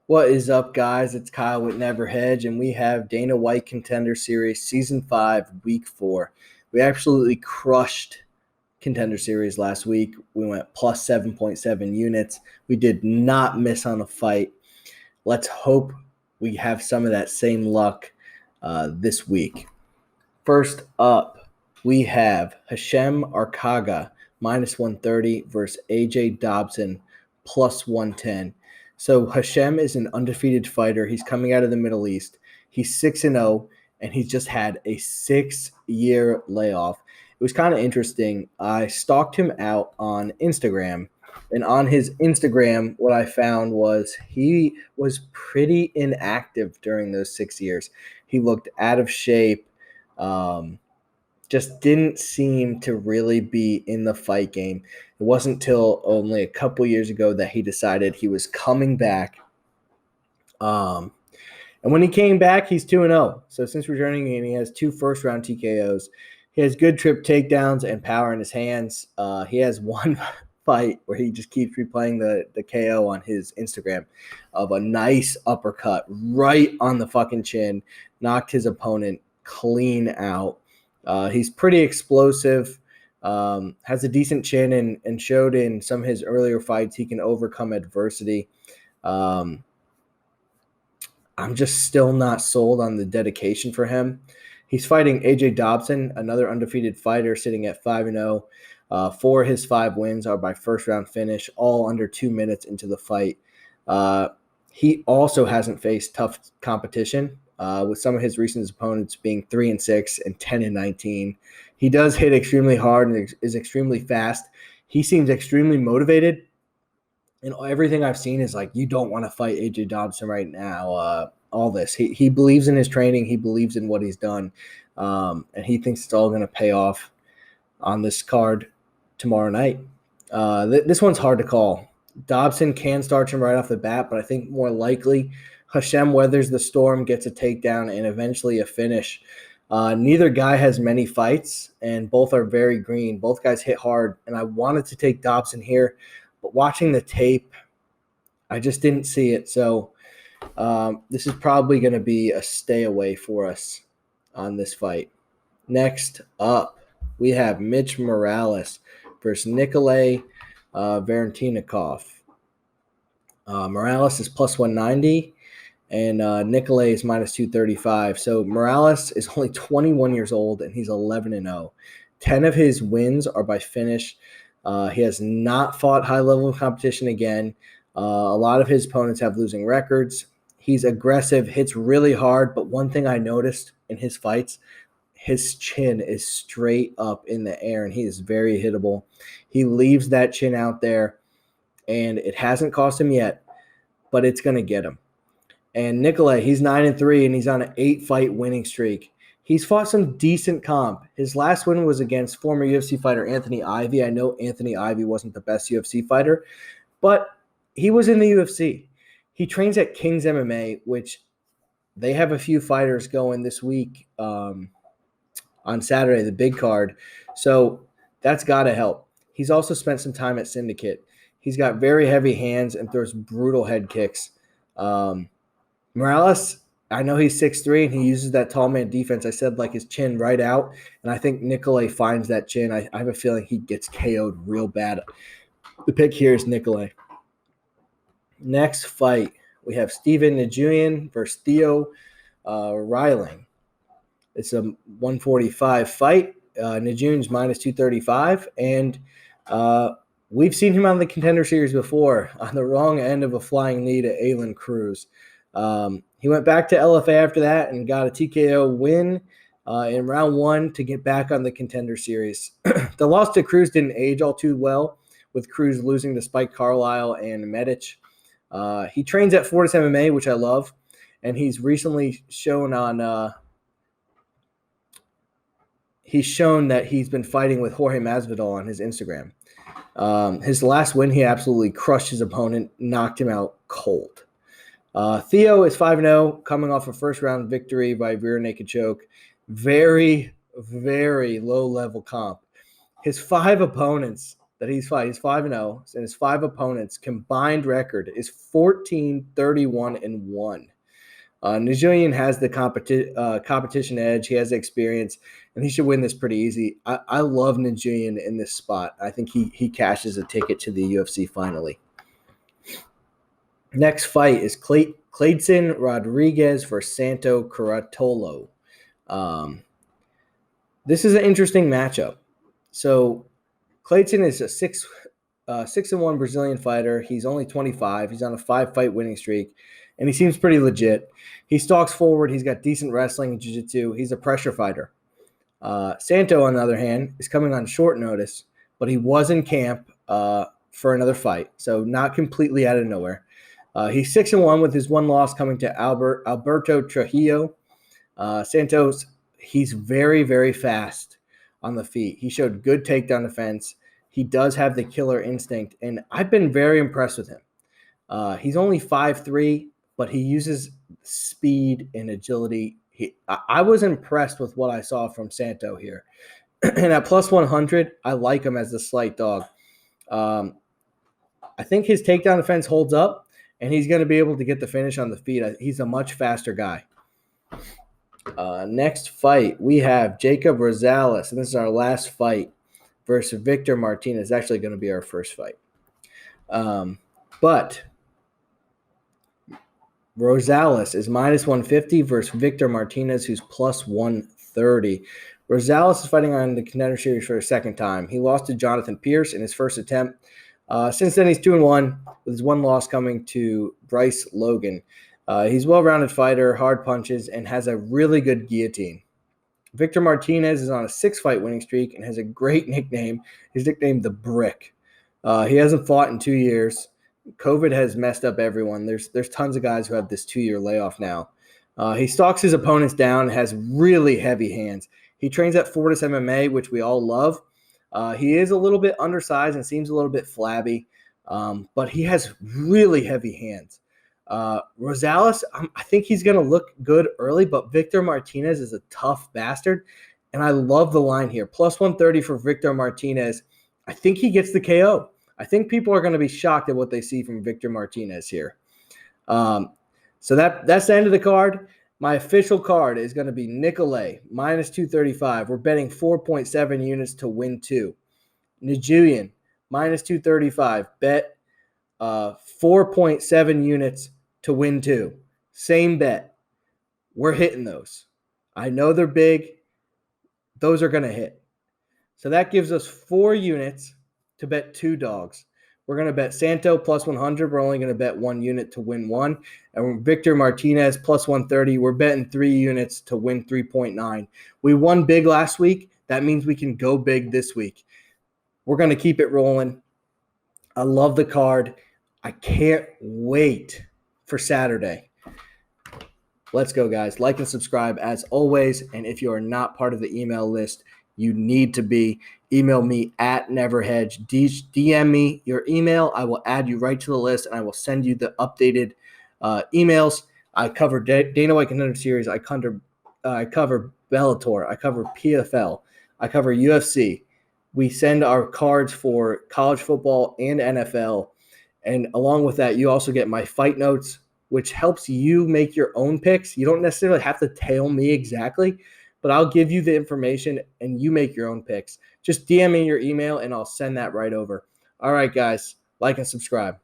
What is up, guys? It's Kyle with Never Hedge, and we have Dana White Contender Series Season 5, Week 4. We absolutely crushed Contender Series last week. We went plus 7.7 units. We did not miss on a fight. Let's hope we have some of that same luck this week. First up, we have Hashem Arkhagha, minus 130 versus AJ Dobson, plus 110. So Hashem is an undefeated fighter. He's coming out of the Middle East. He's 6-0, and he's just had a 6-year layoff. It was kind of interesting. I stalked him out on Instagram, and on his Instagram, what I found was he was pretty inactive during those 6 years. He looked out of shape. Just didn't seem to really be in the fight game. It wasn't until only a couple years ago that he decided he was coming back. And when he came back, he's 2-0. So since returning, he has 2 first-round TKOs. He has good trip takedowns and power in his hands. He has one fight where he just keeps replaying the KO on his Instagram of a nice uppercut right on the fucking chin, knocked his opponent clean out. He's pretty explosive, has a decent chin, and showed in some of his earlier fights he can overcome adversity. I'm just still not sold on the dedication for him. He's fighting AJ Dobson, another undefeated fighter, sitting at 5-0. 4 of his 5 wins are by first-round finish, all under 2 minutes into the fight. He also hasn't faced tough competition, with some of his recent opponents being 3-6 and 10-19. He does hit extremely hard and is extremely fast. He seems extremely motivated. And everything I've seen is like, you don't want to fight AJ Dobson right now. All this. He believes in his training. He believes in what he's done. And he thinks it's all going to pay off on this card tomorrow night. This one's hard to call. Dobson can start him right off the bat, but I think more likely Hashem weathers the storm, gets a takedown, and eventually a finish. Neither guy has many fights, and both are very green. Both guys hit hard, and I wanted to take Dobson here, but watching the tape, I just didn't see it. So this is probably going to be a stay away for us on this fight. Next up, we have Mitch Morales versus Nikolay Veretennikov. Morales is plus 190. And Nikolay is minus 235. So Morales is only 21 years old, and he's 11-0. 10 of his wins are by finish. He has not fought high-level competition again. A lot of his opponents have losing records. He's aggressive, hits really hard, but one thing I noticed in his fights, his chin is straight up in the air, and he is very hittable. He leaves that chin out there, and it hasn't cost him yet, but it's going to get him. And Nikolay, he's 9-3, and he's on an 8-fight winning streak. He's fought some decent comp. His last win was against former UFC fighter Anthony Ivy. I know Anthony Ivy wasn't the best UFC fighter, but he was in the UFC. He trains at King's MMA, which they have a few fighters going this week on Saturday, the big card. So that's got to help. He's also spent some time at Syndicate. He's got very heavy hands and throws brutal head kicks. Morales, I know he's 6'3", and he uses that tall man defense. I said like his chin right out, and I think Nikolay finds that chin. I have a feeling he gets KO'd real bad. The pick here is Nikolay. Next fight, we have Steven Nguyen versus Theo Rlayang. It's a 145 fight. Nguyen's minus 235, and we've seen him on the Contender Series before on the wrong end of a flying knee to Aylin Cruz. He went back to LFA after that and got a TKO win in round 1 to get back on the Contender Series. The loss to Cruz didn't age all too well, with Cruz losing to Spike Carlisle and Medic. He trains at Fortis MMA, which I love, and he's recently shown on he's shown that he's been fighting with Jorge Masvidal on his Instagram. His last win, he absolutely crushed his opponent, knocked him out cold. Theo is 5-0, coming off a first-round victory by rear naked choke. Very, very low-level comp. His 5 opponents that he's fighting. He's 5-0, and his 5 opponents combined record is 14-31-1. Nguyen has the competition edge. He has the experience, and he should win this pretty easy. I love Nguyen in this spot. I think he cashes a ticket to the UFC finally. Next fight is Kleydson Rodrigues versus Santo Curatolo. This is an interesting matchup. So Kleydson is a 6-1 Brazilian fighter. He's only 25. He's on a 5-fight winning streak, and he seems pretty legit. He stalks forward. He's got decent wrestling and jiu-jitsu. He's a pressure fighter. Santo, on the other hand, is coming on short notice, but he was in camp for another fight, so not completely out of nowhere. He's 6-1 with his one loss coming to Alberto Trujillo. Santos, he's very, very fast on the feet. He showed good takedown defense. He does have the killer instinct, and I've been very impressed with him. He's only 5'3", but he uses speed and agility. I was impressed with what I saw from Santo here. And at plus 100, I like him as the slight dog. I think his takedown defense holds up, and he's going to be able to get the finish on the feet. He's a much faster guy. Next fight, we have Jacob Rosales, and this is our last fight, versus Victor Martinez. It's actually going to be our first fight. But Rosales is minus 150 versus Victor Martinez, who's plus 130. Rosales is fighting on the Contender Series for a second time. He lost to Jonathan Pierce in his first attempt. Since then, he's 2-1, with his one loss coming to Bryce Logan. He's a well-rounded fighter, hard punches, and has a really good guillotine. Victor Martinez is on a 6-fight winning streak and has a great nickname. He's nicknamed The Brick. He hasn't fought in 2 years. COVID has messed up everyone. There's tons of guys who have this 2-year layoff now. He stalks his opponents down, has really heavy hands. He trains at Fortis MMA, which we all love. He is a little bit undersized and seems a little bit flabby, but he has really heavy hands. Rosales, I think he's going to look good early, but Victor Martinez is a tough bastard, and I love the line here. Plus 130 for Victor Martinez. I think he gets the KO. I think people are going to be shocked at what they see from Victor Martinez here. So that's the end of the card. My official card is going to be Nikolay, minus 235. We're betting 4.7 units to win 2. Nguyen, minus 235. Bet 4.7 units to win 2. Same bet. We're hitting those. I know they're big. Those are going to hit. So that gives us 4 units to bet 2 dogs. We're going to bet Santo plus 100. We're only going to bet 1 unit to win 1. And Victor Martinez plus 130. We're betting 3 units to win 3.9. We won big last week. That means we can go big this week. We're going to keep it rolling. I love the card. I can't wait for Saturday. Let's go, guys. Like and subscribe as always. And if you are not part of the email list, you need to be. Email me at NeverHedge. DM me your email. I will add you right to the list, and I will send you the updated emails. I cover Dana White Contender Series. I cover Bellator. I cover PFL. I cover UFC. We send our cards for college football and NFL. And along with that, you also get my fight notes, which helps you make your own picks. You don't necessarily have to tell me exactly, but I'll give you the information and you make your own picks. Just DM me your email and I'll send that right over. All right, guys, like and subscribe.